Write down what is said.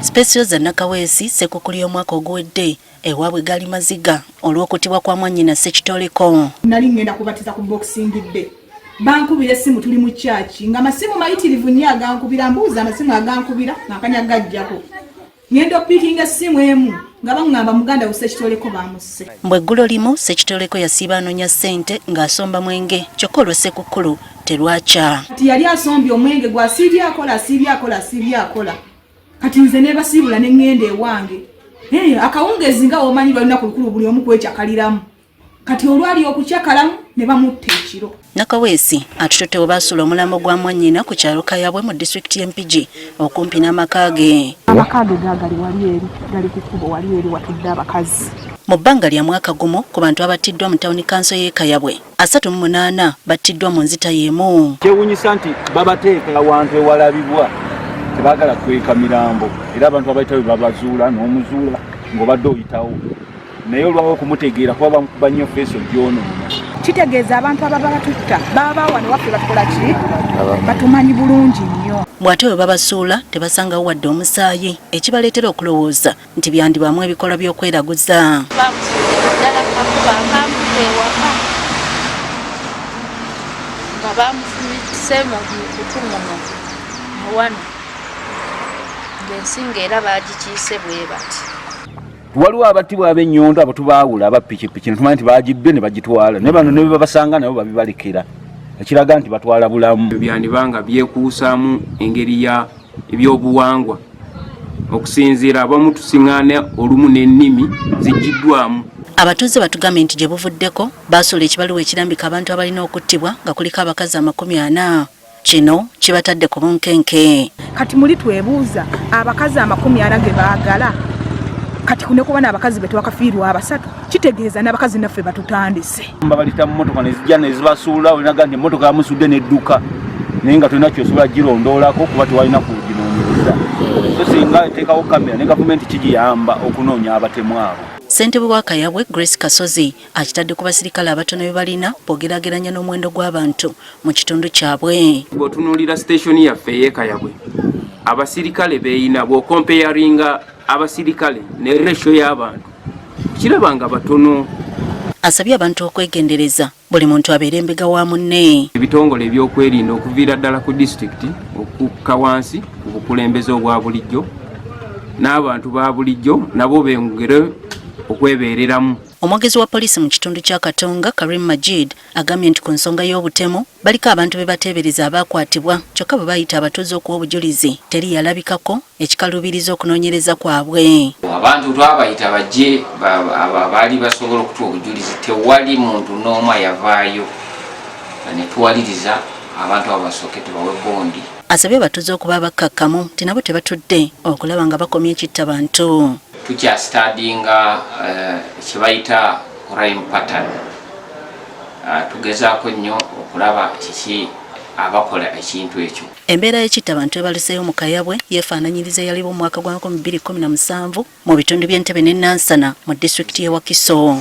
Specials Nakawesi sekukuli omwaka oguwedde ewaabwe gali maziga olw'okutibwa kwa mwannyina Ssekitoleko. Nali ngenda kubatiza ku boxing day. Bankubira essimu tuli mu church nga masimu mayitirivu nnyo agankubira mbuuza amasimu agankubira nakanya gajjako. Ngendo pikinga essimu emu nga bangamba muganda we Ssekitoleko bamusse. Mbwe eggulo limu Ssekitoleko yasiiba anoonya ssente ng'asomba mwenge kyokka olwo Ssekukkulu terwaca. Kati yali asombye omwenge gw'asiibya akola. Kati nze ne basiibula ne ngende ewange. Akawungezi nga omanyi balina ku lukulu buli omu kwekyakaliramu. Kati olwali okukyakalamu ne bamutta ekiro. Nakawesi atutote we baasuula omulambo gwa mwannyina ku kyalo Kayabwe mu disitulikiti y'Empigi okumpi n'amaka ge. Amaka ge gali wali eri, gali ku kkubo wali eri watudde abakazi. Mu bbanga lya mwaka gumu ku bantu abattiddwa mu tawuni kanso y'e Kayabwe 38 battiddwa mu nzita y'emu. Kyewuunyisa nti babateeka awantu ewalabibwa tebaagala kweka mirambo era abantu abayitawo babazuula n'omuzuula ng'obadde oyitawo naye olwawo okumutegeera kuba bamukuba nnyo feeso gy'onoona. Kitegeeza abantu ababa batutta baba wano waffe batukola ki batumanyi bulungi nnyo. Bw'ate bwe babasuula tebasangawo wadde omusaayi ekibaleetera okulowooza nti byandibwamu ebikolwa by'okweraguza. Waliwo abattibwa ab'ennyondo abo tubaawula aba pikipiki ne tumanyi nti baagibbe ne bagitwala naye bano ne babasanga nabo babibalekera ekiraga nti batwala bulamu. Byandibanga byekuusaamu engeri ya ebyobuwangwa okusinziira abamu tusiŋŋaana olumu n'ennimi ziggiddwamu. Abatuuze batugambye nti gye buvuddeko baasuula ekibaluwa ekirambika abantu abalina okuttibwa nga kuliko abakazi 40. Kino kibatadde ku bunkenke. Kati muli twebuuza abakazi 40 ge baagala kati kunekuba n'abakazi betu wakafiirwa abasatu kitegeeza n'abakazi naffe batutandise. Balita mu mmotoka ne zijja ne zibasuula olinaga nti emmotoka yamusudde n'edduka naye nga tolina kyosobola girondoolako kuba tewalina kuginoonyereza. So singa eteekawo kamera ne gavumenti kigiyamba okunoonya abatemu abo. Ssentebe wa Kayabwe Grace Kasozi akitadde ku basirikale abatono be balina bw'ogerageranya n'omuwendo gw'abantu mu kitundu kyabwe. Bw'otunuulira siteshoni yaffe ey'e Kayabwe abasirikale beeyina bw'okompeyaringa abasirikale ne ratio y'abantu kirabanga batono. Asabye abantu okwegendereza buli muntu abeere embega wa munne. Ebitongole ebyokwerinda okuviira ddala ku disitulikiti okukka wansi ku bukulembeze obwa bulijjo n'abantu ba bulijjo nabo bengere okwebeereramu. Omwogezi wa poliisi mu kitundu kya Katonga Karim Majid agambye nti ku nsonga y'obutemu baliko abantu be bateebereza abaakwatibwa kyokka bwe bayita abatuuze okuwa obujulizi teri yalabikako ekikalubiriza okunoonyereza kwabwe. Abantu twabayita bajje baali basobola okutuwa obujulizi tewali muntu n'omu yavaayo ne tuwaliriza abantu abo basooke tubawe bondi. Asabye abatuuze okuba bakkakkamu nti nabo tebatudde okulaba nga bakomya ekittabantu. Tukya studyinga kibayita crime pattern. Tugezaako nnyo okulaba kiki abakola ekintu ekyo. Embeera y'ekittabantu ebaluseeyo mu Kayabwe yeefaananyiriza eyaliwo mu mwaka gwa 2017 mu bitundu by'Entebbe ne Nansana mu disitulikiti y'e Wakiso.